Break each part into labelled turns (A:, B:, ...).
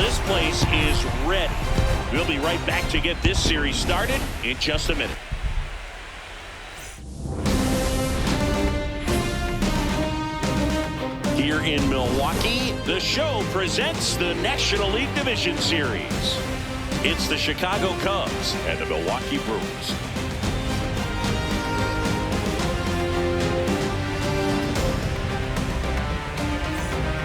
A: this place is ready. We'll be right back to get this series started in just a minute. Here in Milwaukee, the show presents the National League Division Series. It's the Chicago Cubs and the Milwaukee Brewers.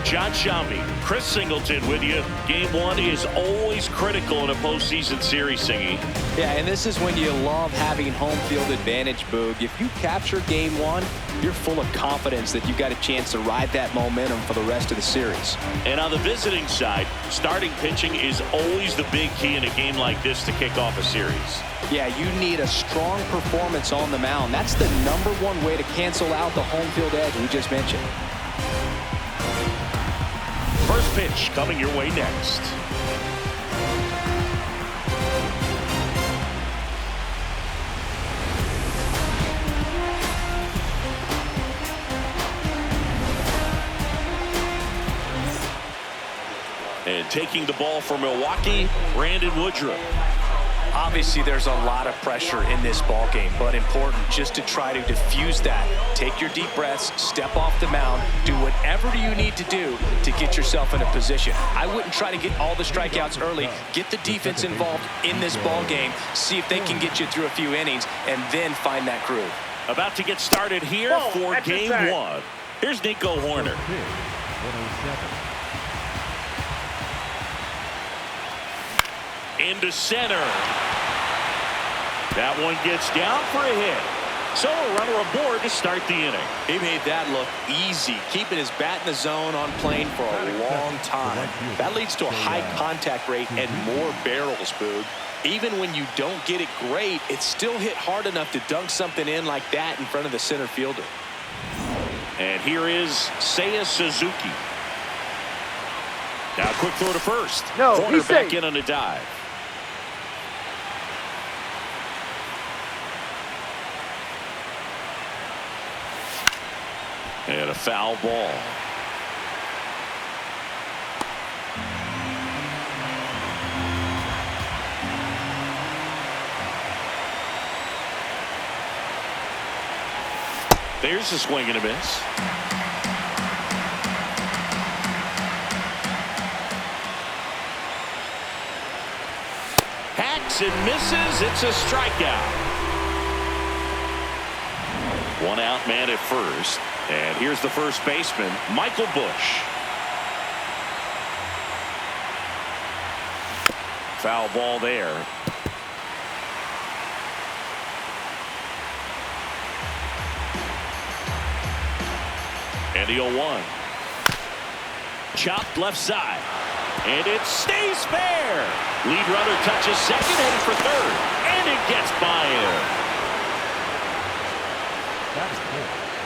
A: John Shambi, Chris Singleton with you. Game one is always critical in a postseason series, Singy.
B: Yeah, and this is when you love having home field advantage, Boog. If you capture game one, you're full of confidence that you've got a chance to ride that momentum for the rest of the series.
A: And on the visiting side, starting pitching is always the big key in a game like this to kick off a series.
B: Yeah, you need a strong performance on the mound. That's the #1 way to cancel out the home field edge we just mentioned.
A: First pitch coming your way next. And taking the ball for Milwaukee, Brandon Woodruff.
C: Obviously, there's a lot of pressure in this ball game, but important just to try to diffuse that. Take your deep breaths, step off the mound, do whatever you need to do to get yourself in a position. I wouldn't try to get all the strikeouts early. Get the defense involved in this ball game, see if they can get you through a few innings, and then find that groove.
A: About to get started here for game one. Here's Nico Horner. Into center. That one gets down for a hit. So a runner aboard to start the inning.
C: He made that look easy, keeping his bat in the zone on plane for a long time. That leads to a high contact rate and more barrels, Boog. Even when you don't get it great, it's still hit hard enough to dunk something in like that in front of the center fielder.
A: And here is Seiya Suzuki. Now a quick throw to first. Horner back in on a dive. And a foul ball. There's a swing and a miss. Hacks and misses. It's a strikeout. One out man at first. And here's the first baseman, Michael Busch. Foul ball there. And the 0-1. Chopped left side. And it stays fair. Lead runner touches second, headed for third. And it gets by him.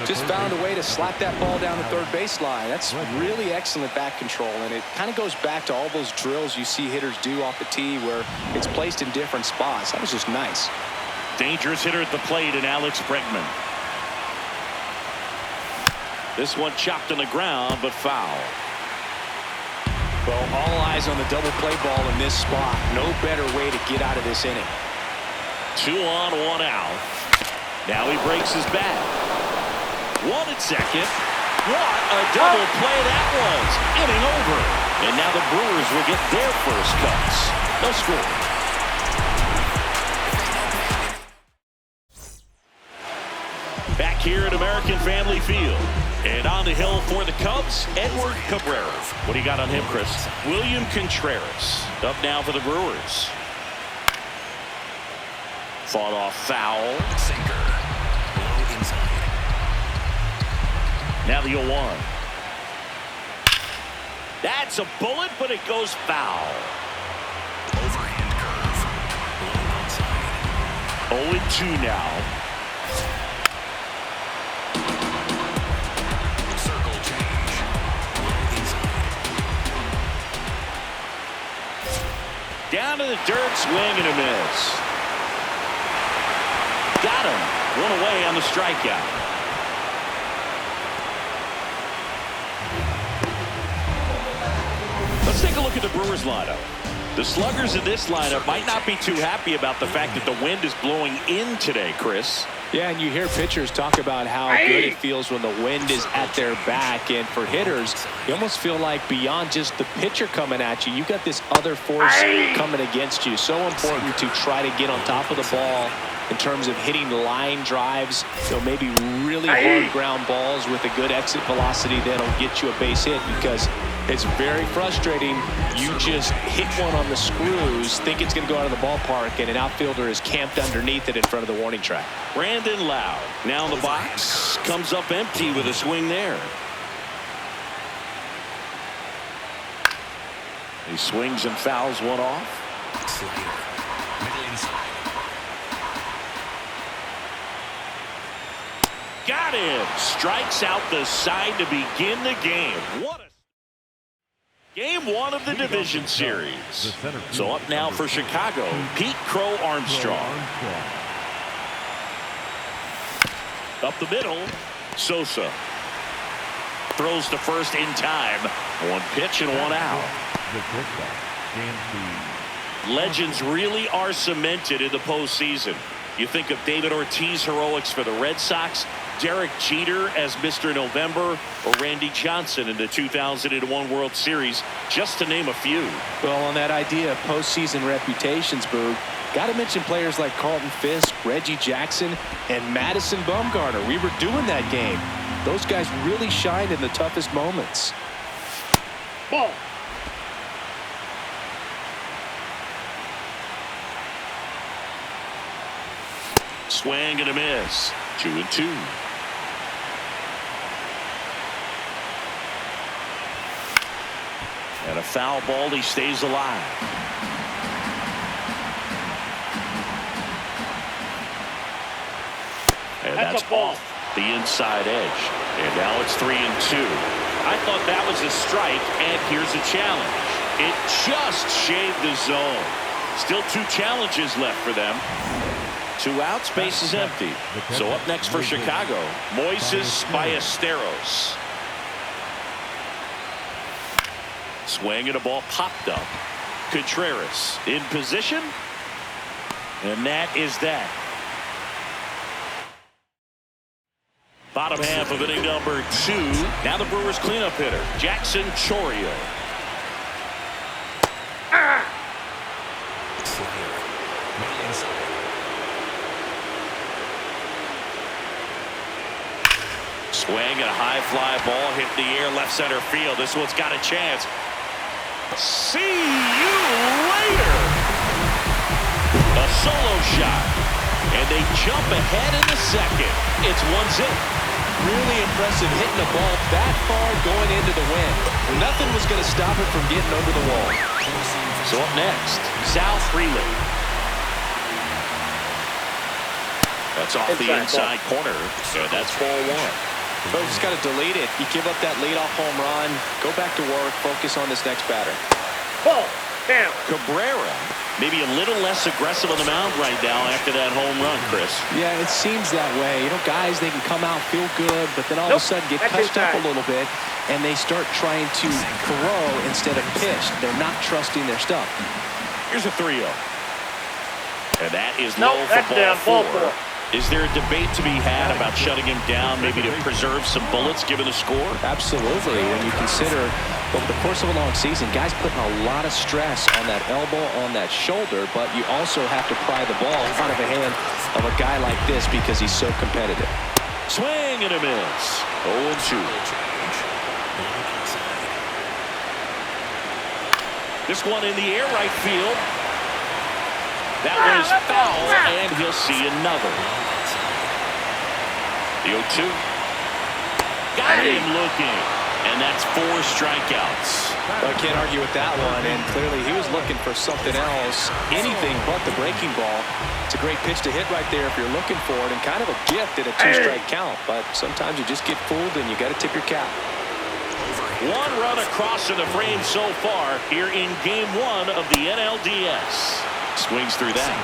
B: Just found a way to slap that ball down the third baseline. That's really excellent bat control, and it kind of goes back to all those drills you see hitters do off the tee where it's placed in different spots. That was just nice.
A: Dangerous hitter at the plate in Alex Bregman. This one chopped on the ground, but foul.
B: Well, all eyes on the double play ball in this spot. No better way to get out of this inning.
A: 2 on, 1 out. Now he breaks his bat. 1 at second. What a double play that was. Inning over. And now the Brewers will get their first cuts. No score. Back here at American Family Field. And on the hill for the Cubs, Edward Cabrera. What do you got on him, Chris? William Contreras. Up now for the Brewers. Fought off foul. Sinker. Now the 0-1. That's a bullet, but it goes foul.
D: Overhand curve. Low outside.
A: 0-2 now.
D: Circle change. Low inside.
A: Down to the dirt, swing and a miss. Got him. 1 away on the strikeout. Let's take a look at the Brewers lineup. The sluggers in this lineup might not be too happy about the fact that the wind is blowing in today, Chris.
B: Yeah, and you hear pitchers talk about how good it feels when the wind is at their back. And for hitters, you almost feel like beyond just the pitcher coming at you, you've got this other force coming against you. So important to try to get on top of the ball in terms of hitting line drives, maybe really hard ground balls with a good exit velocity that'll get you a base hit, because it's very frustrating. You just hit one on the screws, think it's going to go out of the ballpark, and an outfielder is camped underneath it in front of the warning track.
A: Brandon Lowe now in the box, comes up empty with a swing there. He swings and fouls one off.
D: Slater. Middle inside.
A: Got him. Strikes out the side to begin the game. What a game one of the division series. So up now for Chicago, Pete Crow Armstrong. Up the middle, Sosa. Throws to first in time. One pitch and one out. Legends really are cemented in the postseason. You think of David Ortiz heroics for the Red Sox, Derek Jeter as Mr. November, or Randy Johnson in the 2001 World Series, just to name a few.
B: Well, on that idea of postseason reputations, Boog, got to mention players like Carlton Fisk, Reggie Jackson, and Madison Bumgarner. We were doing that game. Those guys really shined in the toughest moments.
E: Ball.
A: Swing and a miss. 2-2. And a foul ball. He stays alive. And that's off the inside edge. And now it's 3-2. I thought that was a strike, and here's a challenge. It just shaved the zone. Still 2 challenges left for them. 2 outs, base is empty. So up next for Chicago, Moises Ballesteros. Swing and a ball popped up. Contreras in position. And that is that. Bottom half of inning number 2. Now the Brewers cleanup hitter, Jackson Chourio.
D: Slater. Middle inside.
A: Swing and a high fly ball hit the air left center field. This one's got a chance. See you later. A solo shot. And they jump ahead in the second. It's 1-0.
B: Really impressive hitting the ball that far going into the wind. Nothing was going to stop it from getting over the wall.
A: So up next, Sal Freeland. That's off the inside corner. And that's ball 1.
B: So just got to delete it. You give up that leadoff home run, go back to work, focus on this next batter.
E: Ball. Down.
A: Cabrera, maybe a little less aggressive on the mound right now after that home run, Chris.
B: Yeah, it seems that way. You know, guys, they can come out, feel good, but then all of a sudden get touched up a little bit, and they start trying to throw instead of pitch. They're not trusting their stuff.
A: Here's a 3-0. And that is low for ball 4. Is there a debate to be had about shutting him down, maybe to preserve some bullets given the score?
B: Absolutely. When you consider over the course of a long season, guys putting a lot of stress on that elbow, on that shoulder, but you also have to pry the ball out of the hand of a guy like this because he's so competitive.
A: Swing and a miss. 0-2. This one in the air, right field. That was foul, and he'll see another. The 0-2. Got him looking, and that's 4 strikeouts.
B: Well, I can't argue with that one, and clearly he was looking for something else, anything but the breaking ball. It's a great pitch to hit right there if you're looking for it, and kind of a gift at a 2-strike count, but sometimes you just get fooled, and you got to tip your cap.
A: 1 run across in the frame so far here in Game 1 of the NLDS. Swings through that.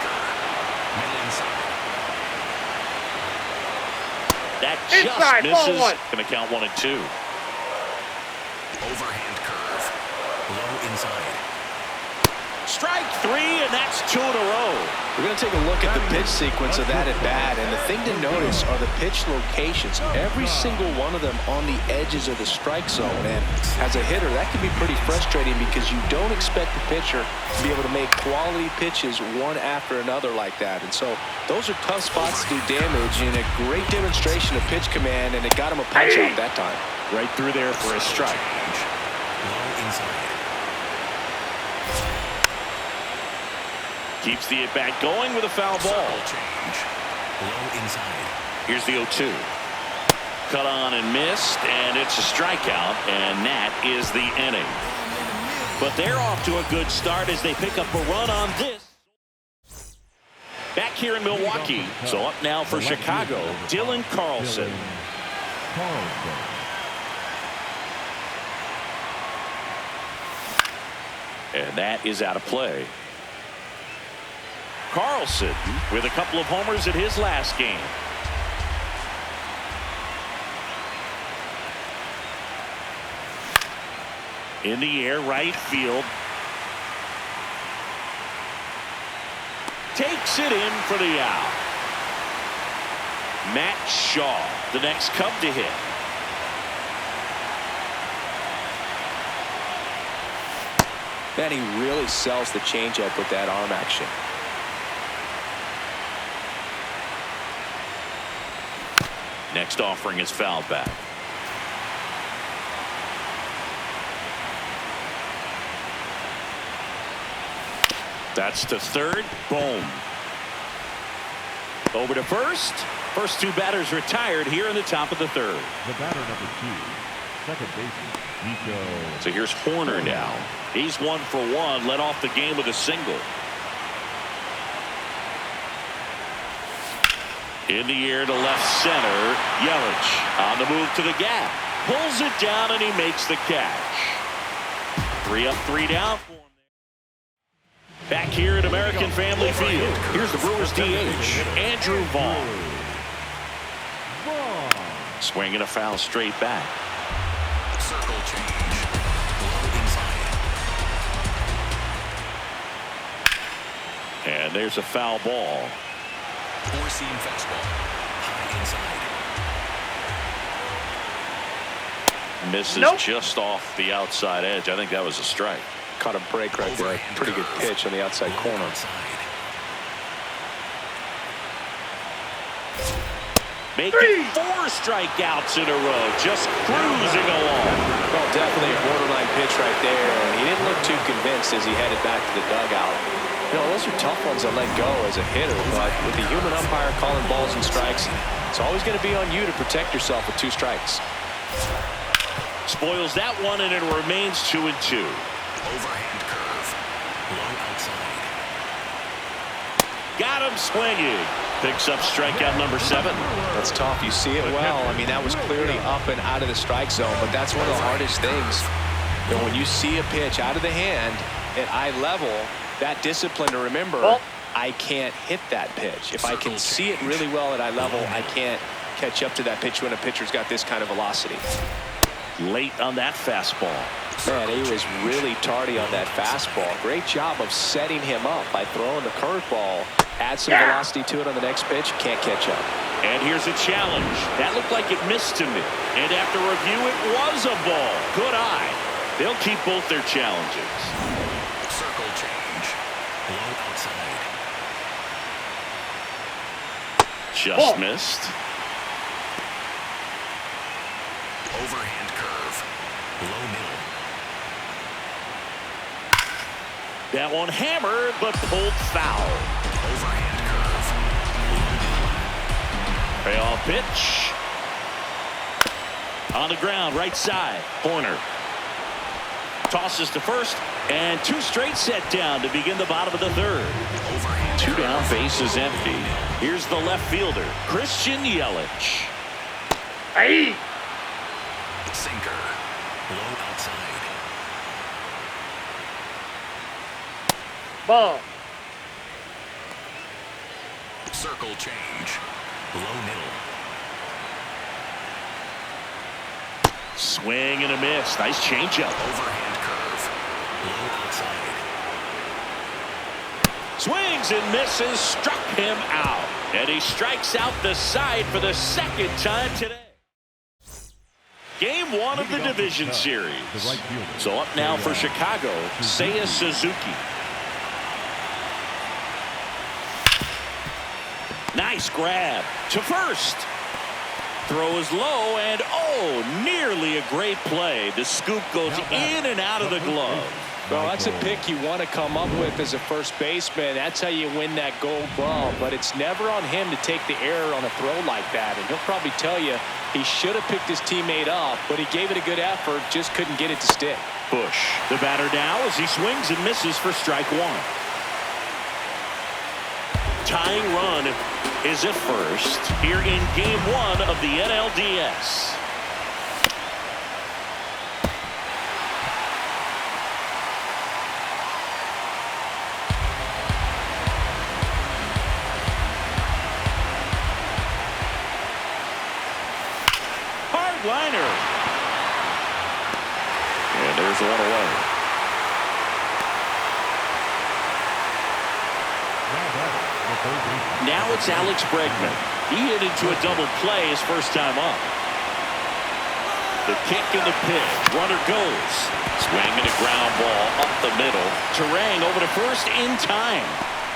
A: That just misses. Going to count 1 and 2.
D: Overhand curve. Low inside. inside.
A: Strike three, and that's 2 in a row.
B: We're going to take a look at the pitch sequence of that at bat, and the thing to notice are the pitch locations. Every single one of them on the edges of the strike zone. And as a hitter, that can be pretty frustrating because you don't expect the pitcher to be able to make quality pitches one after another like that. And so those are tough spots to do damage, and a great demonstration of pitch command, and it got him a punch out that time.
A: Right through there for a strike.
D: Low inside.
A: Keeps the at-bat going with a foul ball.
D: Change. Low inside.
A: Here's the 0-2. Cut on and missed, and it's a strikeout, and that is the inning. But they're off to a good start as they pick up a run on this. Back here in Milwaukee, so up now for Chicago, Dylan Carlson. And that is out of play. Carlson with a couple of homers in his last game. In the air, right field. Takes it in for the out. Matt Shaw, the next Cub to hit.
B: Man, he really sells the changeup with that arm action.
A: Next offering is fouled back. That's to third. Boom. Over to first. First two batters retired here in the top of the third.
F: The batter number 2, second baseman, Nico.
A: So here's Horner now. He's 1 for 1. Led off the game with a single. In the air to left center. Yelich on the move to the gap. Pulls it down and he makes the catch. 3 up, 3 down for him. Back here at American Family Field. Here's the Brewers DH, Andrew Vaughn. Swinging a foul straight back.
D: Circle change. Low inside.
A: And there's a foul ball.
D: Four-seam fastball. High inside.
A: Misses just off the outside edge. I think that was a strike.
B: Caught a break right there. Pretty good pitch on the outside corner.
A: Making 4 strikeouts in a row. Just cruising along.
B: Well, definitely a borderline pitch right there. And he didn't look too convinced as he headed back to the dugout. You know, those are tough ones to let go as a hitter. But with the human umpire calling balls and strikes, it's always going to be on you to protect yourself with 2 strikes.
A: Spoils that one, and it remains 2-2.
D: Overhand curve. Low outside.
A: Got him swinging. Picks up strikeout number 7.
B: That's tough. You see it well. I mean, that was clearly up and out of the strike zone, but that's one of the hardest things. You know, when you see a pitch out of the hand at eye level, that discipline to remember, I can't hit that pitch. If I can see it really well at eye level, I can't catch up to that pitch when a pitcher's got this kind of velocity.
A: Late on that fastball.
B: Man, he was really tardy on that fastball. Great job of setting him up by throwing the curveball. Add some velocity to it on the next pitch. Can't catch up.
A: And here's a challenge. That looked like it missed to me. And after review, it was a ball. Good eye. They'll keep both their challenges.
D: Circle change. Low outside.
A: Just missed.
D: Overhand curve. Low middle.
A: That one hammered, but pulled foul.
D: Overhand curve.
A: Payoff pitch. On the ground, right side. Horner. Tosses to first, and 2 straight set down to begin the bottom of the third. 2 down, bases empty. Here's the left fielder, Christian Yelich.
E: Hey!
D: Sinker. Low outside.
E: Ball.
D: Circle change. Low middle.
A: Swing and a miss. Nice changeup.
D: Overhand curve. Low outside.
A: Swings and misses, struck him out. And he strikes out the side for the second time today. Game one of the division series. So up now for Chicago, Seiya Suzuki. Nice grab to first. Throw is low, and nearly a great play. The scoop goes in and out of the glove.
B: Well, that's a pick you want to come up with as a first baseman. That's how you win that gold glove. But it's never on him to take the error on a throw like that. And he'll probably tell you he should have picked his teammate up, but he gave it a good effort, just couldn't get it to stick.
A: Bush, the batter now as he swings and misses for strike one. Tying run is at first here in game one of the NLDS. Hard liner. And there's one away. Now it's Alex Bregman. He hit into a double play his first time up. The kick and the pitch. Runner goes. Swing and a ground ball up the middle. Terang over to first in time.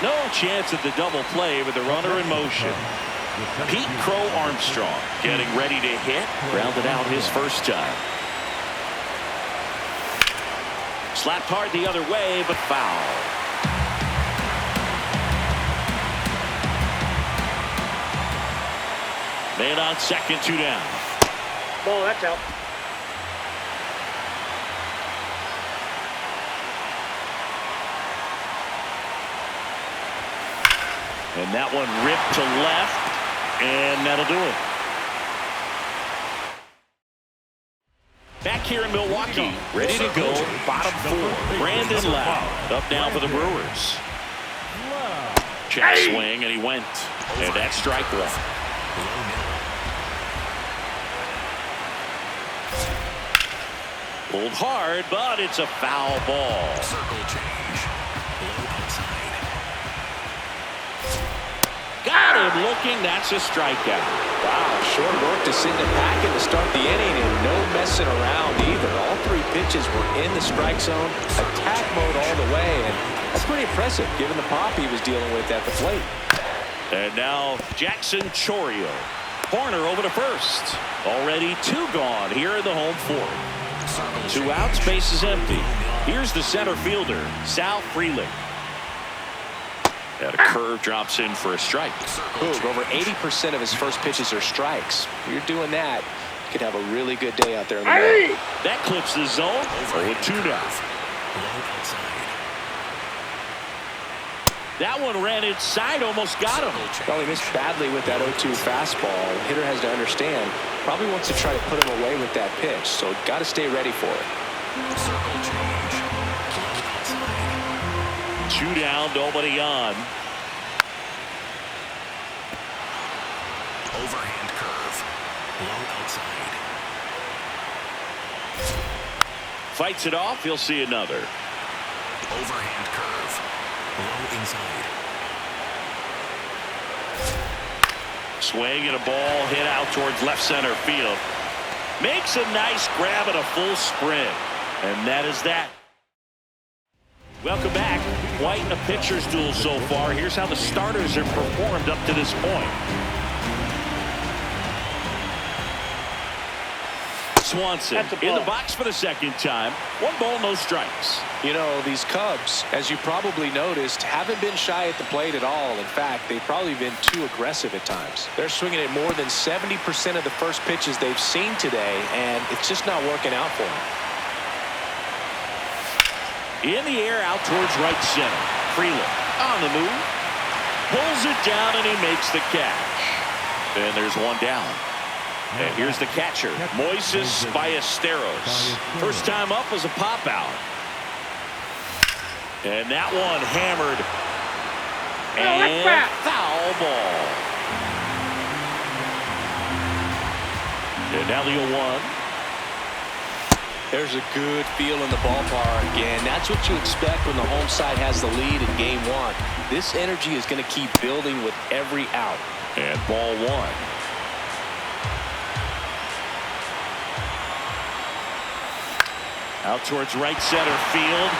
A: No chance at the double play with the runner in motion. Pete Crow Armstrong getting ready to hit. Grounded out his first time. Slapped hard the other way, but foul. Man on second, 2 down.
E: Ball, that's out.
A: And that one ripped to left, and that'll do it. Back here in Milwaukee, ready to go, bottom 4. Brandon Lowe up now for the Brewers. Check swing, and he went. And that's strike one. Pulled hard, but it's a foul ball.
D: Circle change. Low outside.
A: Got him looking. That's a strikeout.
B: Wow, short work to send it back in to start the inning, and no messing around either. All 3 pitches were in the strike zone, attack mode all the way, and that's pretty impressive given the pop he was dealing with at the plate.
A: And now Jackson Chourio. Corner over to first. Already 2 gone here in the home 4th. 2 outs, base is empty. Here's the center fielder, Sal Frelick. And a curve drops in for a strike.
B: Boog, over 80% of his first pitches are strikes. If you're doing that, you could have a really good day out there in the middle.
A: That clips the zone. 0-2 now. That one ran inside, almost got him.
B: Well, he missed badly with that 0-2 fastball. The hitter has to understand, probably wants to try to put him away with that pitch, so got to stay ready for it.
D: Circle change.
A: 2 down, nobody on.
D: Overhand curve. Low outside.
A: Fights it off, he'll see another.
D: Overhand curve. Low inside.
A: Swing and a ball hit out towards left center field. Makes a nice grab and a full sprint. And that is that. Welcome back. Quite a pitcher's duel so far. Here's how the starters have performed up to this point. Swanson in the box for the second time. 1 ball, no strikes.
B: You know, these Cubs, as you probably noticed, haven't been shy at the plate at all. In fact, they've probably been too aggressive at times. They're swinging at more than 70% of the first pitches they've seen today, and it's just not working out for them.
A: In the air out towards right center. Frelick on the move. Pulls it down and he makes the catch. And there's 1 down. And here's the catcher, Moises Ballesteros. First time up was a pop out. And that one hammered. And foul ball. And now the 0-1.
B: There's a good feel in the ballpark, and that's what you expect when the home side has the lead in game one. This energy is going to keep building with every out.
A: And ball one. Out towards right center field.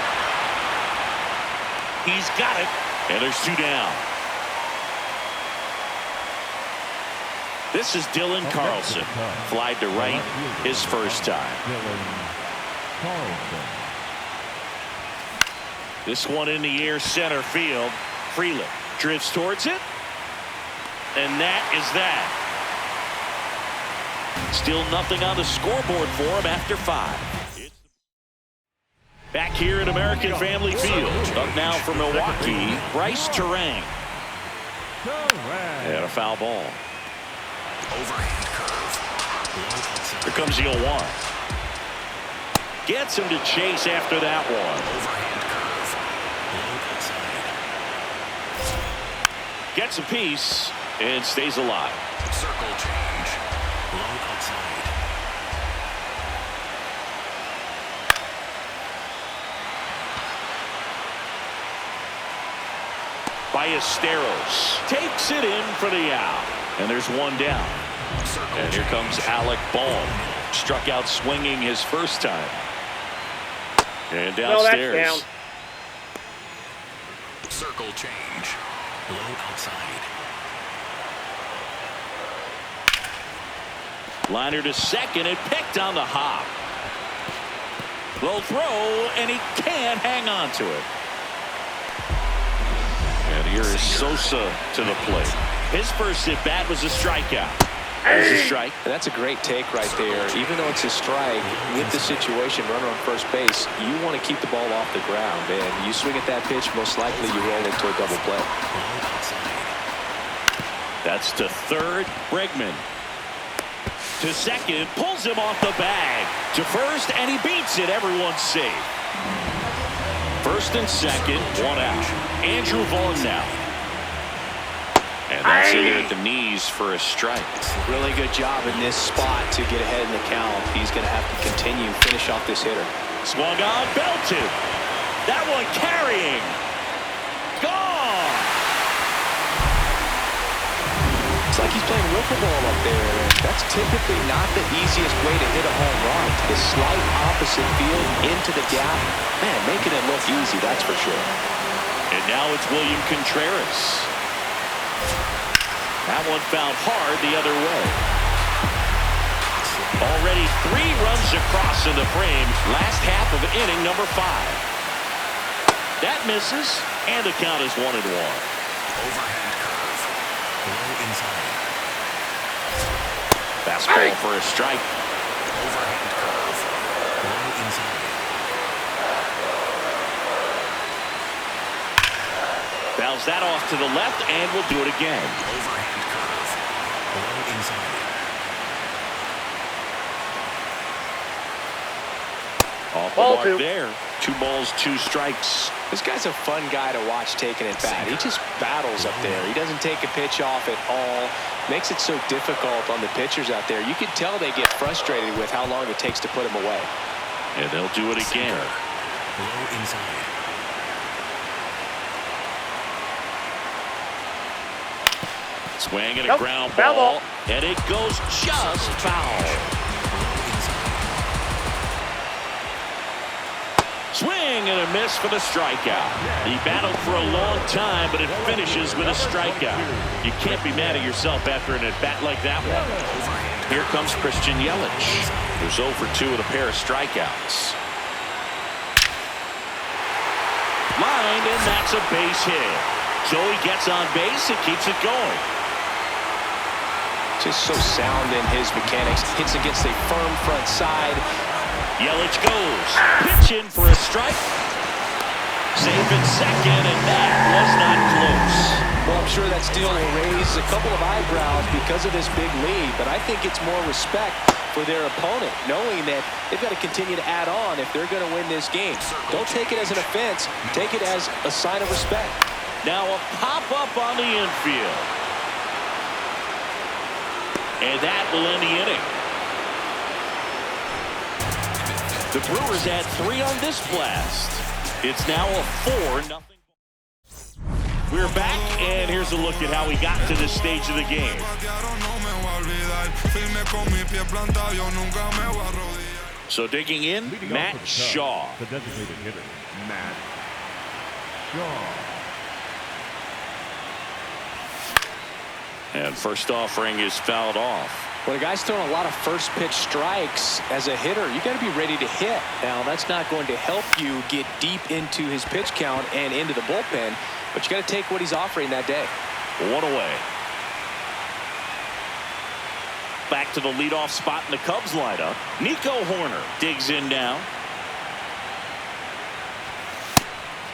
A: He's got it. And there's 2 down. This is Dylan Carlson. Flied to right his first time. This one in the air center field. Freeland drifts towards it. And that is that. Still nothing on the scoreboard for him after 5. Back here at American Family Field. Up now for Milwaukee, Bryce Terang. And a foul ball.
D: Overhand curve. Low outside.
A: Here comes the 0-1. Gets him to chase after that one.
D: Overhand curve. Low outside.
A: Gets a piece and stays alive.
D: Circle change. Low outside.
A: Ballesteros takes it in for the out. And there's 1 down.
D: Circle
A: And here comes Alec Bohm. Struck out swinging his first time. And downstairs.
E: No, that's down.
D: Circle change. Low outside.
A: Liner to second and picked on the hop. Low throw, and he can't hang on to it. And here is Sosa to the plate. His first at bat was a strikeout. There's a strike.
B: And that's a great take right there. Even though it's a strike, with the situation, runner on first base, you want to keep the ball off the ground. And you swing at that pitch, most likely you roll into a double play.
D: Low outside.
A: That's to third. Bregman. To second. Pulls him off the bag. To first, and he beats it. Everyone's safe. First and second, 1 out. Andrew Vaughn now. And that's in there at the knees for a strike.
B: Really good job in this spot to get ahead in the count. He's going to have to continue, finish off this hitter.
A: Swung on, belted. That one carrying. Gone.
B: It's like he's playing wiffle ball up there. That's typically not the easiest way to hit a home run. The slight opposite field into the gap. Man, making it look easy, that's for sure.
A: And now it's William Contreras. That one fouled hard the other way. Already 3 runs across in the frame. Last half of inning number 5. That misses, and the count is 1-1.
D: Overhand curve. Low inside.
A: Fastball for a strike.
D: Overhand curve. Low inside.
A: Fouls that off to the left, and will do it again.
D: Overhand curve. Low inside.
A: Off the
E: Ball
A: mark
E: 2.
A: there. 2 balls, 2 strikes.
B: This guy's a fun guy to watch taking it back. He just battles up there. He doesn't take a pitch off at all. Makes it so difficult on the pitchers out there. You can tell they get frustrated with how long it takes to put him away.
A: And they'll do it again.
D: Low inside.
A: Swing and a
E: Nope.
A: ground
E: Foul
A: ball.
E: ball.
A: And it goes just foul. Swing and a miss for the strikeout. He battled for a long time, but it finishes with a strikeout. You can't be mad at yourself after an at-bat like that one. Here comes Christian Yelich, who's 0 for 2 with a pair of strikeouts. Lined, and that's a base hit. So he gets on base and keeps it going.
B: Just so sound in his mechanics. Hits against a firm front side.
A: Yelich goes. Pitch in for a strike. Safe in second, and that was not close.
B: Well, I'm sure that steal will raise a couple of eyebrows because of this big lead, but I think it's more respect for their opponent, knowing that they've got to continue to add on if they're going to win this game. Don't take it as an offense. Take it as a sign of respect.
A: Now a pop-up on the infield. And that will end the inning. The Brewers had 3 on this blast. It's now a 4-0. We're back, and here's a look at how we got to this stage of the game. So digging in,
F: Leading
A: Matt
F: off for the
A: Shaw.
F: Cubs, the designated hitter, Matt Shaw.
A: And first offering is fouled off.
B: When a guy's throwing a lot of first pitch strikes as a hitter, you got to be ready to hit. Now, that's not going to help you get deep into his pitch count and into the bullpen, but you got to take what he's offering that day.
A: 1 away. Back to the leadoff spot in the Cubs lineup. Nico Horner digs in now.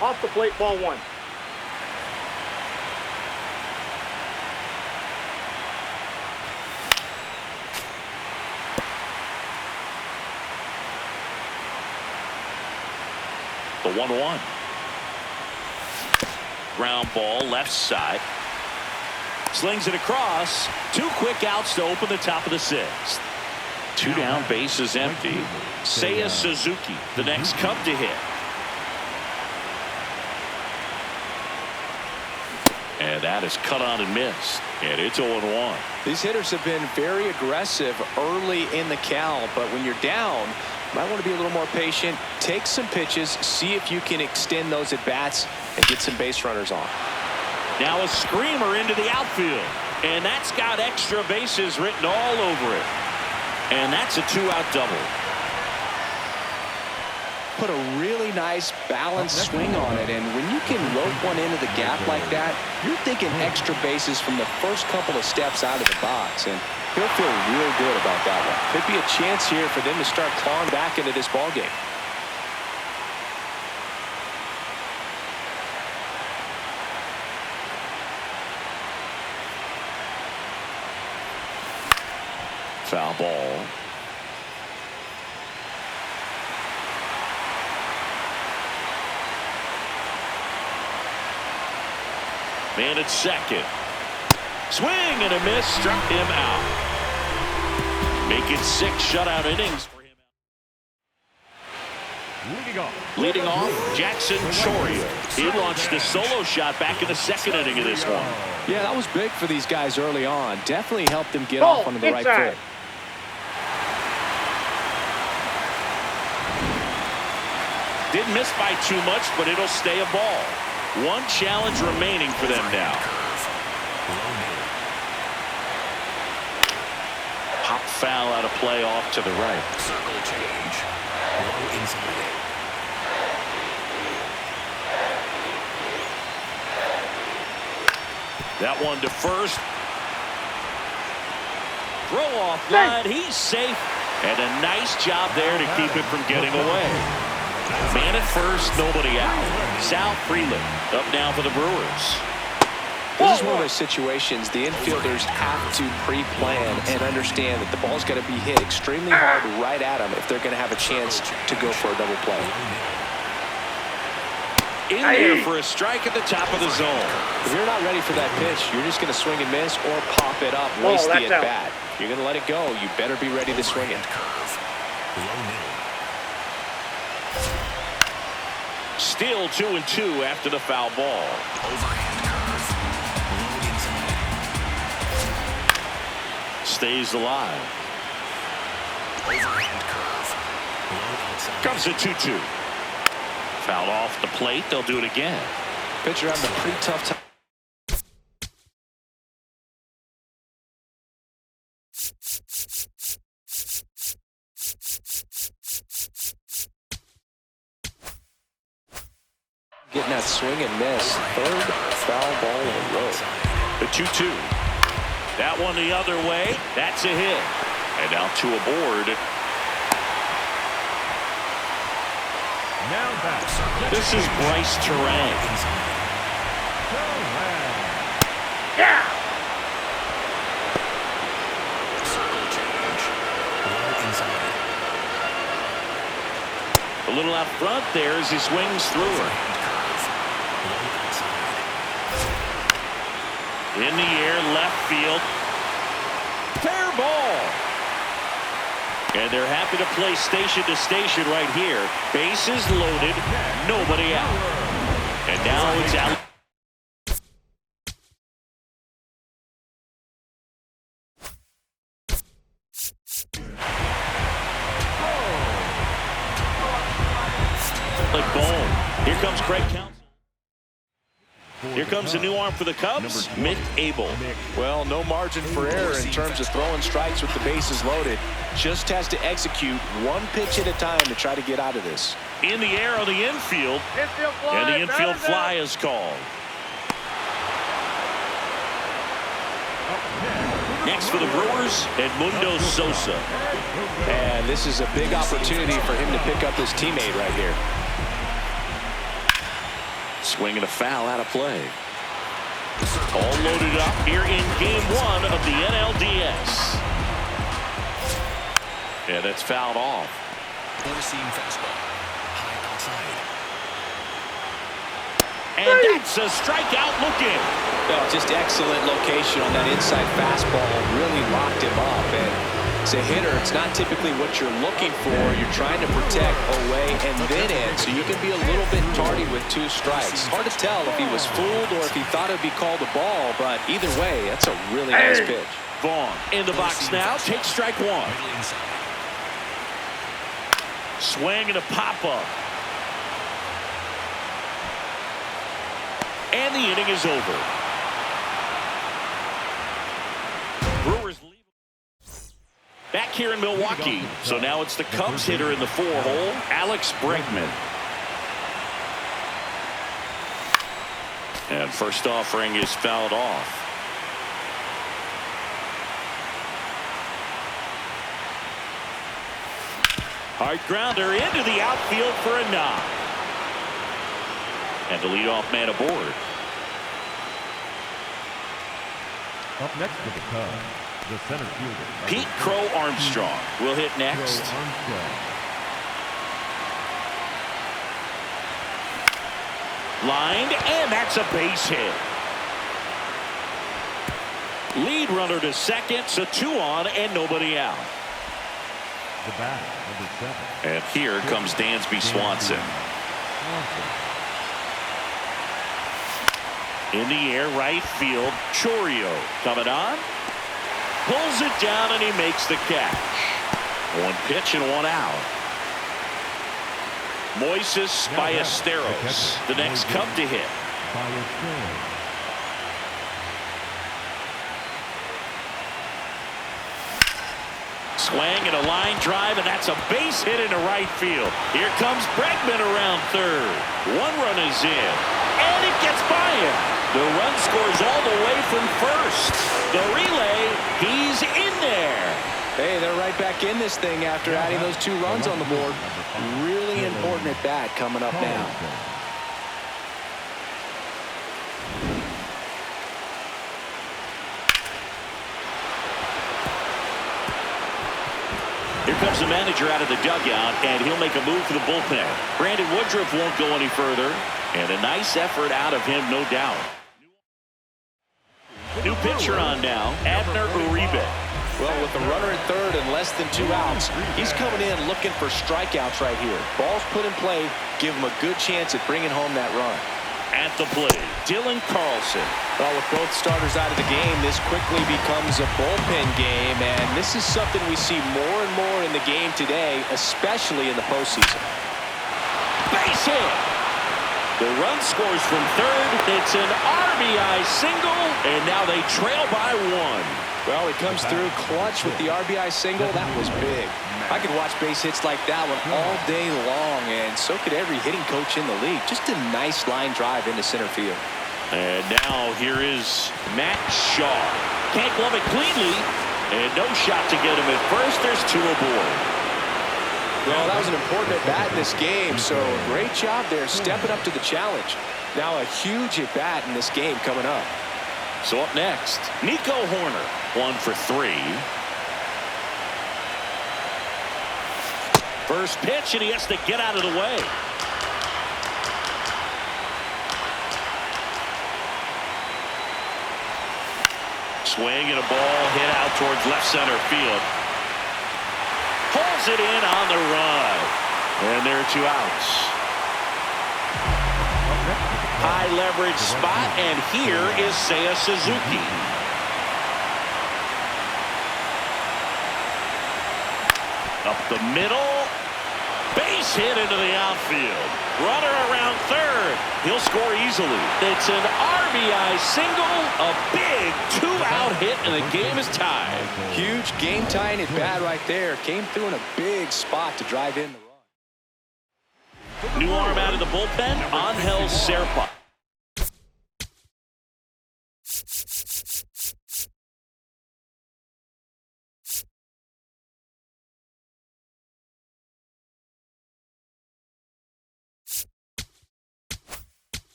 E: Off the plate, ball 1.
A: The 1-1. Ground ball left side. Slings it across. 2 quick outs to open the top of the 6th. 2 down, bases empty. Seiya Suzuki, the next Cub to hit. And that is cut on and missed. And it's 0-1.
B: These hitters have been very aggressive early in the count, but when you're down, you might want to be a little more patient. Take some pitches, see if you can extend those at bats and get some base runners on.
A: Now a screamer into the outfield. And that's got extra bases written all over it. And that's a 2-out double.
B: Put a really nice balanced swing on it, and when you can rope one into the gap like that, you're thinking extra bases from the first couple of steps out of the box, and he'll feel real good about that one. Could be a chance here for them to start clawing back into this ball game.
A: Foul ball. Man at second. Swing and a miss. Struck him out. Make it 6 shutout innings for him. Leading off, Jackson Choria. He launched a solo shot back in the 2nd inning of this one.
B: Yeah, that was big for these guys early on. Definitely helped them get off onto the right foot.
A: Didn't miss by too much, but it'll stay a ball. 1 challenge remaining for them now. Pop foul out of play off to the right.
D: Circle change. Low inside.
A: That one to first. Throw off line. He's safe. And a nice job there to keep it from getting away. Man at first, nobody out. Sal Freeland up now for the Brewers.
B: This is one of those situations the infielders have to pre-plan and understand that the ball's got to be hit extremely hard right at them if they're going to have a chance to go for a double play.
A: In there for a strike at the top of the zone.
B: If you're not ready for that pitch, you're just going to swing and miss or pop it up, waste the at-bat. You're going to let it go. You better be ready to swing it.
A: Still 2-2 after the foul ball.
D: Overhand curve. Low inside.
A: Stays alive.
D: Overhand curve. Low outside.
A: Comes a 2-2. Fouled off the plate. They'll do it again.
B: Pitcher having a pretty tough time. Getting that swing and miss. 3rd foul ball in a row.
A: The 2-2. That one the other way. That's a hit. And now 2 aboard.
F: Now back.
A: This is Bryce Terang.
E: Yeah!
D: Circle change. Low inside.
A: A little out front there as he swings through it. In the air, left field. Fair ball. And they're happy to play station to station right here. Bases loaded, nobody out. And now it's out. Boom. Here comes Craig Counsell. Here comes a new arm for the Cubs, Mick Abel.
B: Well, no margin for error in terms of throwing strikes with the bases loaded. Just has to execute one pitch at a time to try to get out of this.
A: In the air on the infield, and the infield fly is called. Next for the Brewers, Edmundo Sosa.
B: And this is a big opportunity for him to pick up his teammate right here.
A: Swinging a foul out of play. All loaded up here in game 1 of the NLDS. Yeah, that's fouled off.
D: Four-seam fastball. High outside.
A: And that's a strikeout looking.
B: Oh, just excellent location on that inside fastball. Really locked him up. And as a hitter, it's not typically what you're looking for. You're trying to protect away and then in, so you can be a little bit tardy with 2 strikes. Hard to tell if he was fooled or if he thought it would be called a ball, but either way, that's a really nice pitch.
A: Vaughn in the box now. Takes strike 1.
D: Middle inside.
A: Swing and a pop-up. And the inning is over. Brewers leave. Back here in Milwaukee. So now it's the Cubs hitter in the 4-hole, Alex Bregman. And first offering is fouled off. Hard grounder into the outfield for a knock. And the leadoff man aboard.
F: Up next for the Cubs, the center fielder,
A: Pete Crow Armstrong will hit next. Lined, and that's a base hit. Lead runner to second, so 2 on and nobody out.
F: The bat, number 7.
A: And here comes Dansby Swanson. In the air, right field, Chourio coming on. Pulls it down and he makes the catch. 1 pitch and 1 out. Moises Ballesteros, the next Cub to hit. Swing and a line drive, and that's a base hit into right field. Here comes Bregman around third. 1 run is in, and it gets by him. The run scores all the way from first. The relay, he's in there.
B: Hey, they're right back in this thing after adding those 2 runs on the board. Really important at bat coming up now.
A: Here comes the manager out of the dugout, and he'll make a move for the bullpen. Brandon Woodruff won't go any further, and a nice effort out of him, no doubt. New pitcher on now, Abner Uribe.
B: Well, with a runner at third and less than 2 outs, he's coming in looking for strikeouts right here. Balls put in play, give him a good chance at bringing home that run.
A: At the plate, Dylan Carlson.
B: Well, with both starters out of the game, this quickly becomes a bullpen game, and this is something we see more and more in the game today, especially in the postseason.
A: Base hit. The run scores from third. It's an RBI single, and now they trail by 1.
B: Well, he comes through clutch with the RBI single. That was big. I could watch base hits like that one all day long, and so could every hitting coach in the league. Just a nice line drive into center field.
A: And now here is Matt Shaw. Can't glove it cleanly, and no shot to get him at first. There's 2 aboard.
B: Well, that was an important at-bat in this game, so great job there stepping up to the challenge. Now a huge at-bat in this game coming up.
A: So up next, Nico Horner, 1 for 3. First pitch, and he has to get out of the way. Swing and a ball hit out towards left center field. drills it in on the run. And there are 2 outs. High leverage spot, and here is Seiya Suzuki. Up the middle. Base hit into the outfield. Runner around third. He'll score easily. It's an RBI single. A big 2-out hit, and the game is tied.
B: Huge game-tying at bat right there. Came through in a big spot to drive in the run.
A: New arm out of the bullpen, Angel Serpa.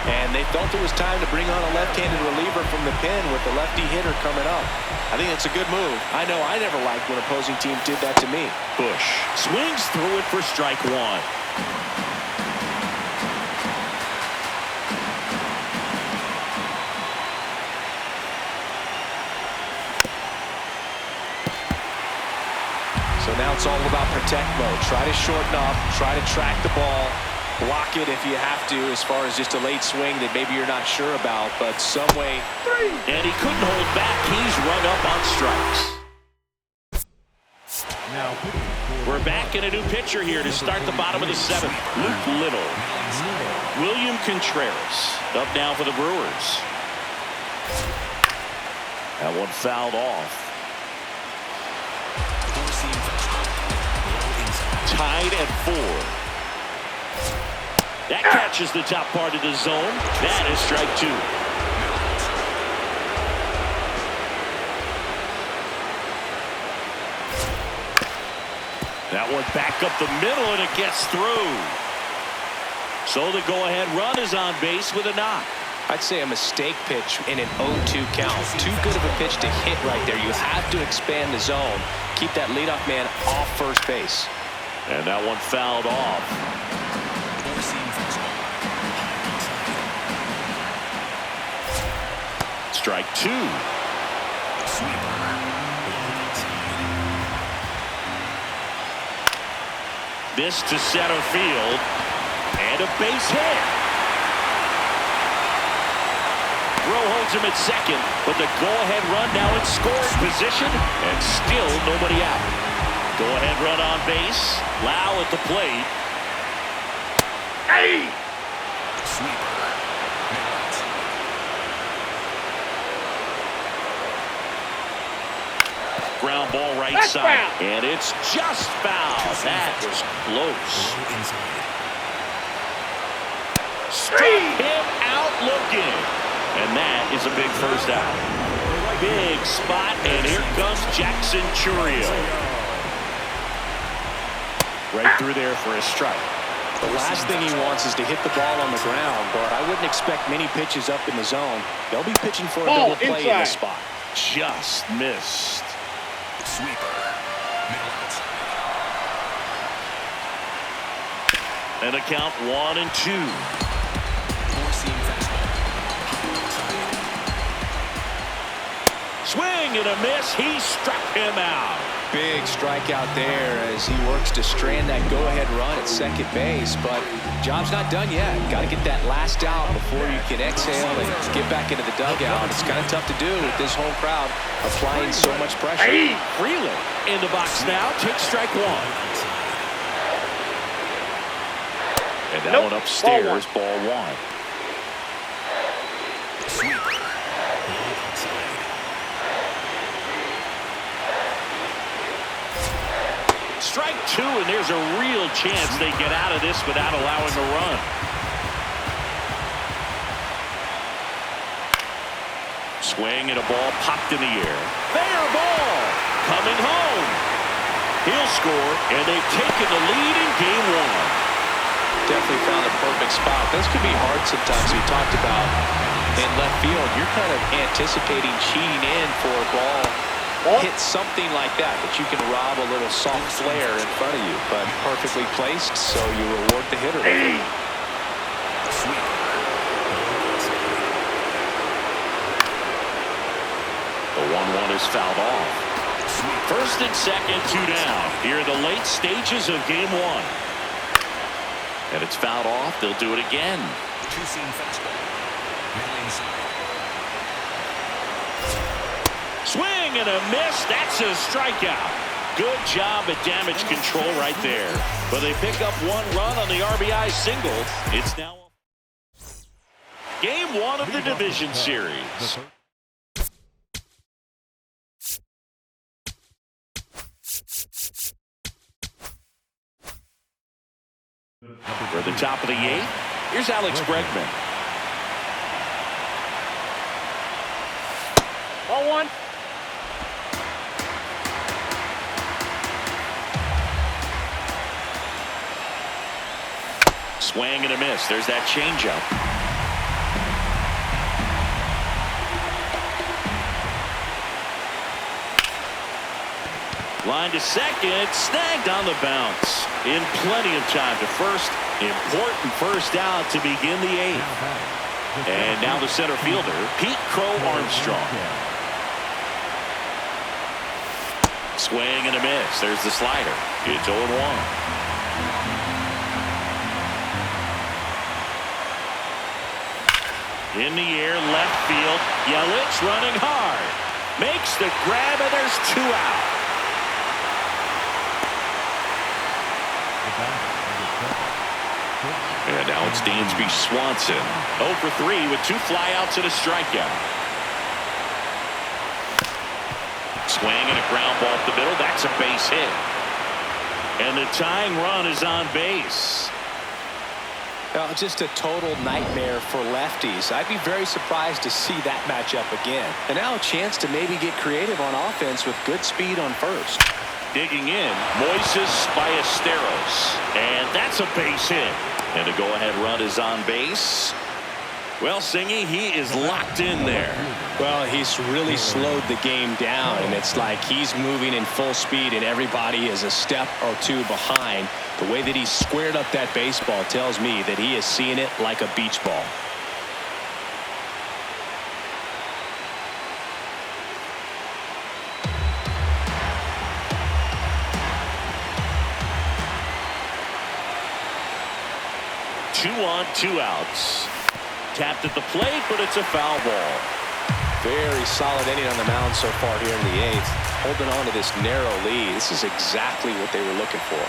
B: And they felt it was time to bring on a left-handed reliever from the pen with the lefty hitter coming up. I think it's a good move. I know I never liked when opposing teams did that to me.
A: Bush swings through it for strike 1.
B: So now it's all about protect mode. Try to shorten up, try to track the ball, block it if you have to, as far as just a late swing that maybe you're not sure about, but some way.
A: And he couldn't hold back. He's run up on strikes.
F: Now,
A: We're back in a new pitcher here to start the bottom of the 7th. Luke Little. William Contreras up now for the Brewers. That one fouled off. Tied at 4. That catches the top part of the zone. That is strike 2. That one back up the middle, and it gets through. So the go-ahead run is on base with a knock.
B: I'd say a mistake pitch in an 0-2 count. Too good of a pitch to hit right there. You have to expand the zone. Keep that leadoff man off first base.
A: And that one fouled off. Strike 2. This to center field. And a base hit. Rowe holds him at second, but the go-ahead run now in scoring position, and still nobody out. Go-ahead run on base. Lau at the plate.
E: Hey!
A: Ground ball right
E: That's
A: side.
E: foul.
A: And it's just foul. That was close. Struck him out looking. And that is a big first out. Big spot, and here comes Jackson Churio. Right through there for a strike.
B: The last thing he wants is to hit the ball on the ground, but I wouldn't expect many pitches up in the zone. They'll be pitching for a
E: Ball
B: double play in
E: inside.
B: this spot.
A: Just missed. And a count 1-2. Swing and a miss. He struck him out.
B: Big strikeout there as he works to strand that go-ahead run at second base, but job's not done yet. Got to get that last out before you can exhale and get back into the dugout. It's kind of tough to do with this home crowd applying so much pressure.
E: Hey!
A: Freeland in the box now. Takes strike 1. And that one upstairs, ball 1. Strike 2, and there's a real chance they get out of this without allowing a run. Swing and a ball popped in the air. Fair ball coming home. He'll score, and they've taken the lead in game 1.
B: Definitely found a perfect spot. Those could be hard sometimes. We talked about in left field. You're kind of anticipating cheating in for a ball. Hit something like that you can rob a little soft flare in front of you, but perfectly placed, so you reward the hitter.
E: Hey!
A: The 1-1 is fouled off. First and second, 2 down. Here in the late stages of game 1. And it's fouled off. They'll do it again.
D: Two-seam fastball. Middle inside.
A: Swing and a miss. That's a strikeout. Good job at damage control right there. But they pick up 1 run on the RBI single. It's now game 1 of the division series. For the top of the 8th, here's Alex Bregman.
E: Ball 1.
A: Swing and a miss. There's that changeup. Line to second, snagged on the bounce. In plenty of time to first. Important first out to begin the 8th. And now the center fielder, Pete Crow Armstrong. Swing and a miss. There's the slider. It's 0-1. In the air, left field. Yelich running hard. Makes the grab, and there's 2 out. And now it's Dansby Swanson. 0 for 3 with 2 flyouts and a strikeout. Swing and a ground ball up the middle. That's a base hit. And the tying run is on base.
B: Just a total nightmare for lefties. I'd be very surprised to see that matchup again. And now a chance to maybe get creative on offense with good speed on first.
A: Digging in, Moises Ballesteros. And that's a base hit. And a go-ahead run is on base. Well, Singy, he is locked in there.
B: Well, he's really slowed the game down, and it's like he's moving in full speed, and everybody is a step or 2 behind. The way that he squared up that baseball tells me that he is seeing it like a beach ball.
A: Two on, 2 outs. Tapped at the plate, but it's a foul ball.
B: Very solid inning on the mound so far here in the 8th. Holding on to this narrow lead. This is exactly what they were looking for.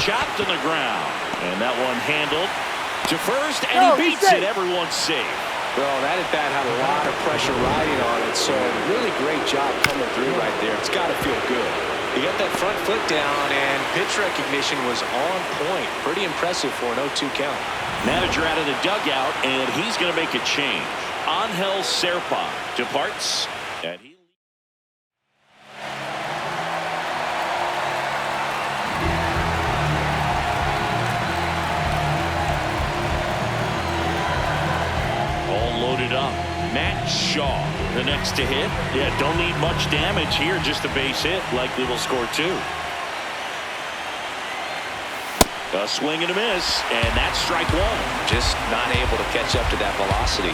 A: Chopped on the ground. And that one handled to first, and he beats it. Everyone's safe.
B: Well, that at bat had a lot of pressure riding on it, so really great job coming through right there. It's got to feel good. He got that front foot down, and pitch recognition was on point. Pretty impressive for an 0-2 count.
A: Manager out of the dugout, and he's going to make a change. Angel Serpa departs, and he all loaded up. Matt Shaw, the next to hit. Yeah, don't need much damage here, just a base hit. Likely will score 2. A swing and a miss, and that's strike 1.
B: Just not able to catch up to that velocity.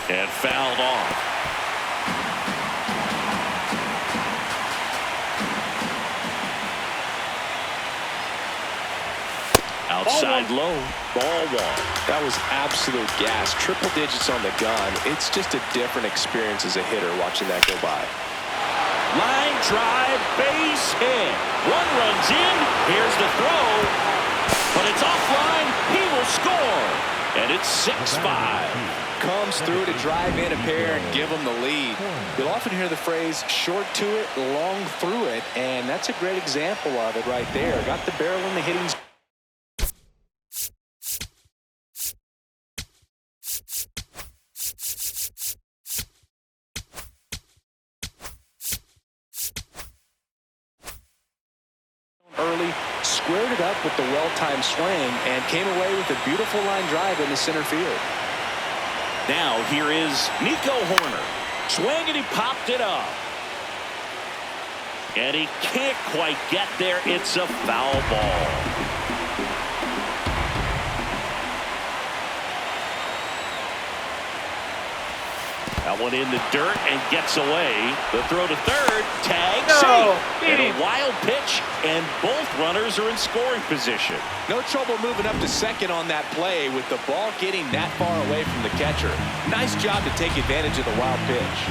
A: And fouled off. Outside low, ball 1.
B: That was absolute gas. Triple digits on the gun. It's just a different experience as a hitter watching that go by.
A: Line drive, base hit. 1 runs in. Here's the throw. But it's offline. He will score. And it's 6-5.
B: Comes through to drive in a pair and give them the lead. You'll often hear the phrase short to it, long through it. And that's a great example of it right there. Got the barrel in the hitting. Early, squared it up with the well-timed swing, and came away with a beautiful line drive into center field.
A: Now here is Nico Horner. Swing, and he popped it up. And he can't quite get there. It's a foul ball. That one in the dirt and gets away. The throw to third. Tag.
E: No,
A: Safe. And a wild pitch. And both runners are in scoring position.
B: No trouble moving up to second on that play with the ball getting that far away from the catcher. Nice job to take advantage of the wild pitch.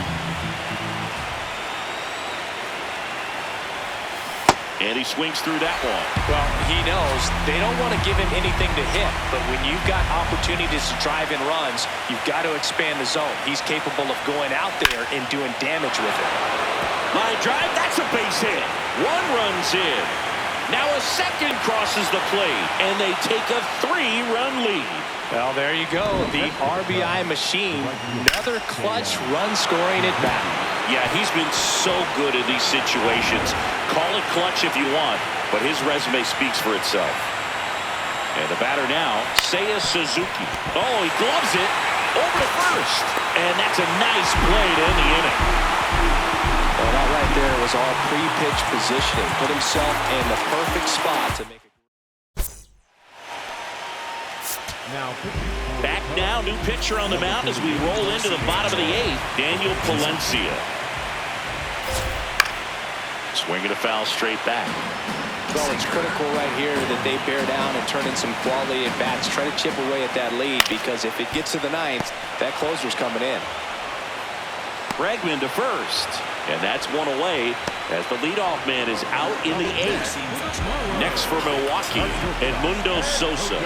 A: And he swings through that one.
C: Well, he knows they don't want to give him anything to hit, but when you've got opportunities to drive in runs, you've got to expand the zone. He's capable of going out there and doing damage with it.
A: Line drive, that's a base hit. One runs in. Now a second crosses the plate, and they take a 3-run lead.
C: Well, there you go. The RBI machine. Another clutch run scoring at bat.
A: Yeah, he's been so good in these situations. Call it clutch if you want, but his resume speaks for itself. And the batter now, Seiya Suzuki. Oh, he gloves it over to first. And that's a nice play to end the inning.
B: Well, that right there was all pre-pitch positioning. Put himself in the perfect spot to make it.
A: Back now, new pitcher on the mound as we roll into the bottom of the 8th, Daniel Palencia. Swinging a foul straight back.
B: Well, it's critical right here that they bear down and turn in some quality at bats. Try to chip away at that lead, because if it gets to the 9th, that closer's coming in.
A: Bregman to first, and that's one away as the leadoff man is out in the 8th. Next for Milwaukee, Edmundo Sosa.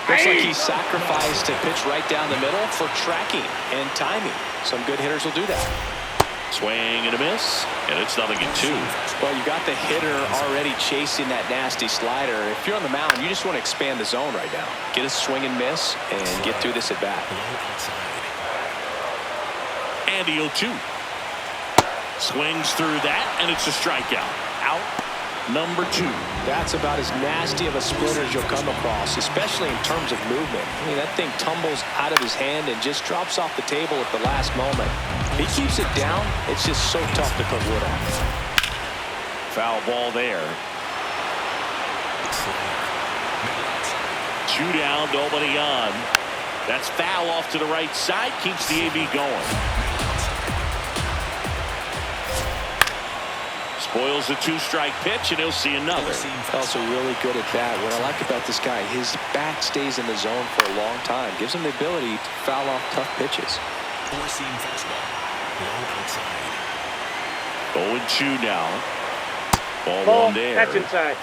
B: Looks like he sacrificed to pitch right down the middle for tracking and timing. Some good hitters will do that.
A: Swing and a miss, and it's 0-2.
B: Well, you got the hitter already chasing that nasty slider. If you're on the mound, you just want to expand the zone right now. Get a swing and miss and get through this at bat.
A: And the 0-2. Swings through that, and it's a strikeout. Out number 2.
B: That's about as nasty of a splinter as you'll come across, especially in terms of movement. I mean, that thing tumbles out of his hand and just drops off the table at the last moment. If he keeps it down, it's just so tough to put wood on.
A: Foul ball there. 2 down, nobody on. That's foul off to the right side, keeps the AB going. Spoils the 2-strike pitch, and he'll see another.
B: Also really good at that. What I like about this guy, his bat stays in the zone for a long time. Gives him the ability to foul off tough pitches.
A: 0-2 now. Ball one there.
E: That's inside.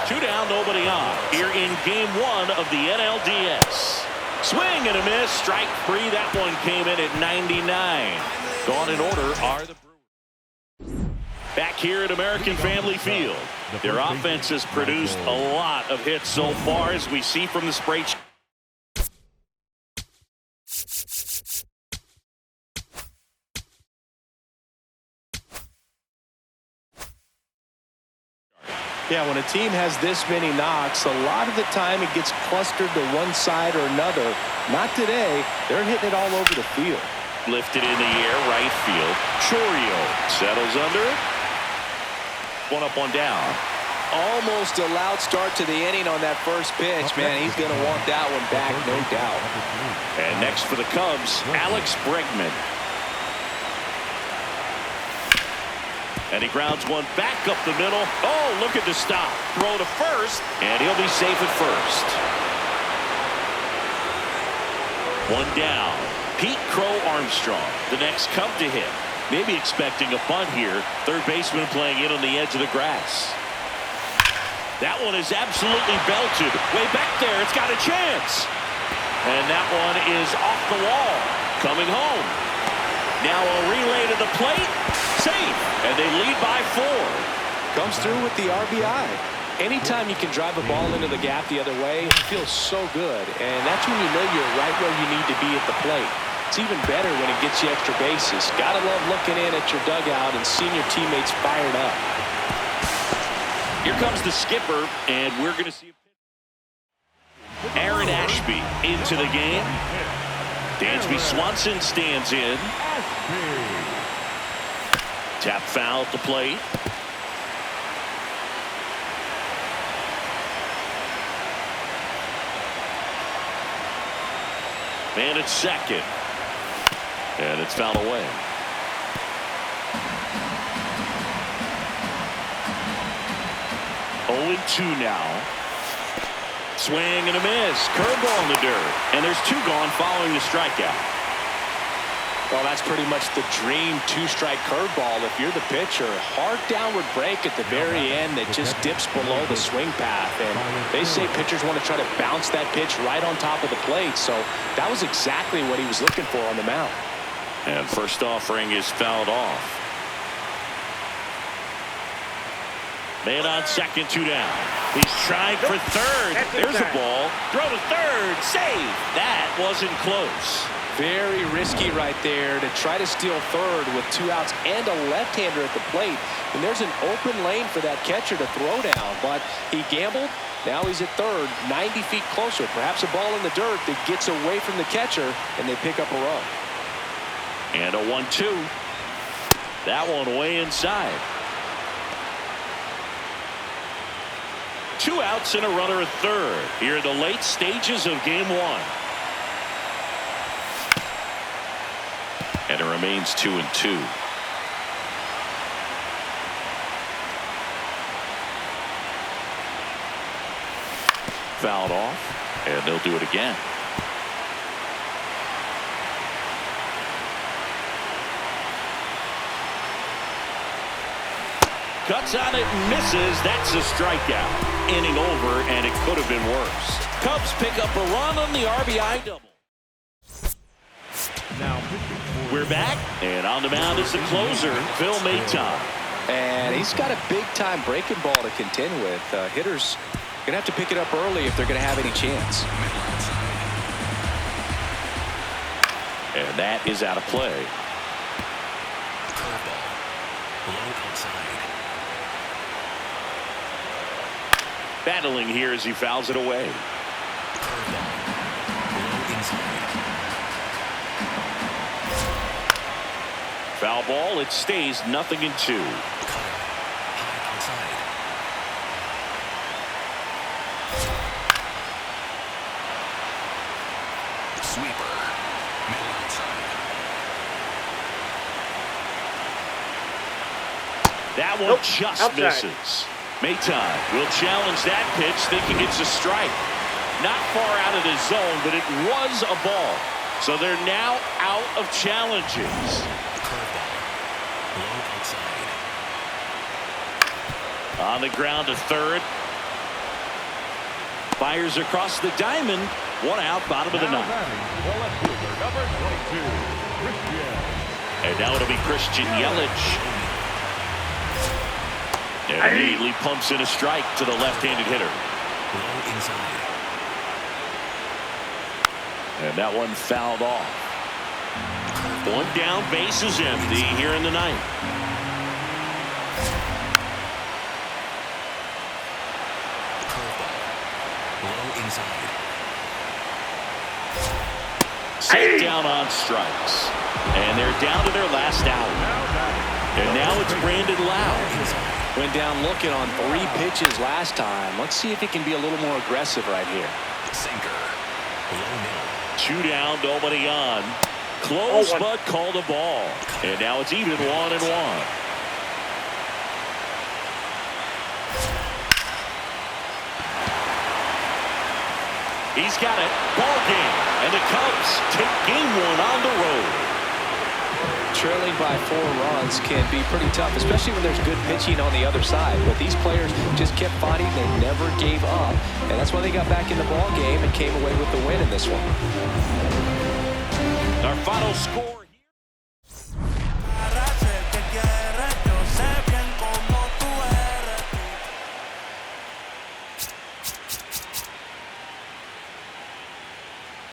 A: 2 down, nobody on. Here in game 1 of the NLDS. Swing and a miss. Strike 3. That one came in at 99. Gone in order are the Brewers. Back here at American Family Field. Their offense has produced a lot of hits so far, as we see from the spray.
B: Yeah, when a team has this many knocks, a lot of the time it gets clustered to one side or another. Not today. They're hitting it all over the field.
A: Lifted in the air, right field. Chorio settles under it. One up, one down.
B: Almost a loud start to the inning on that first pitch. Man, he's going to want that one back, no doubt.
A: And next for the Cubs, Alex Bregman. And he grounds one back up the middle. Oh, look at the stop. Throw to first, and he'll be safe at first. One down. Pete Crow Armstrong, the next Cub to hit. Maybe expecting a bunt here. Third baseman playing in on the edge of the grass. That one is absolutely belted. Way back there, it's got a chance. And that one is off the wall. Coming home. Now a relay to the plate. Safe. And they lead by 4.
B: Comes through with the RBI. Anytime you can drive a ball into the gap the other way, it feels so good. And that's when you know you're right where you need to be at the plate. It's even better when it gets you extra bases. Gotta love looking in at your dugout and seeing your teammates fired up.
A: Here comes the skipper, and we're going to see Aaron Ashby into the game. Dansby Swanson stands in. Tap foul at the plate. And it's second. And it's fouled away. Oh, 2 now. Swing and a miss. Curveball in the dirt. And there's 2 gone following the strikeout.
B: Well, that's pretty much the dream 2-strike curveball if you're the pitcher. Hard downward break at the very end that just dips below the swing path. And they say pitchers want to try to bounce that pitch right on top of the plate. So that was exactly what he was looking for on the mound.
A: And first offering is fouled off. Man on second, 2 down. He's trying for third. There's a ball. Throw to third. Save. That wasn't close.
B: Very risky right there to try to steal third with 2 outs and a left-hander at the plate. And there's an open lane for that catcher to throw down. But he gambled. Now he's at third, 90 feet closer. Perhaps a ball in the dirt that gets away from the catcher, and they pick up a run.
A: And a 1-2. That one way inside. 2 outs and a runner at third here in the late stages of game 1. And it remains 2-2. Fouled off, and they'll do it again. Cuts on it, misses. That's a strikeout. Inning over, and it could have been worse. Cubs pick up a run on the RBI double.
F: Now,
A: we're back, and on the mound is the closer, Phil Maton.
B: And he's got a big-time breaking ball to contend with. Hitters going to have to pick it up early if they're going to have any chance.
A: And that is out of play.
D: Curveball. Low outside.
A: Battling here as he fouls it away.
D: Curveball. Low inside.
A: Foul ball. It stays 0-2.
D: Cutter. High outside. Sweeper. Middle outside.
A: That one just
E: outside.
A: Misses. Maton will challenge that pitch, thinking it's a strike. Not far out of the zone, but it was a ball. So they're now out of challenges.
D: Curveball. Low outside.
A: On the ground to third. Fires across the diamond. 1 out, bottom of the
F: now
A: 9th.
F: batting, the left fielder, number 22, Christian.
A: And now it'll be Christian Yelich. And immediately pumps in a strike to the left-handed hitter.
D: Low inside.
A: And that one fouled off. 1 down, base is empty here in the 9th.
D: Curveball. Low inside.
A: Set down on strikes. And they're down to their last out. And now it's Brandon Lowe.
B: Went down looking on 3 pitches last time. Let's see if he can be a little more aggressive right here.
D: Sinker. Low middle.
A: 2 down, nobody on. Close,
E: Oh,
A: but called a ball. And now it's even 1-1. He's got it. Ball game. And the Cubs take game 1 on the road.
B: Trailing by 4 runs can be pretty tough, especially when there's good pitching on the other side. But these players just kept fighting. They never gave up. And that's why they got back in the ball game and came away with the win in this one.
A: Our final score.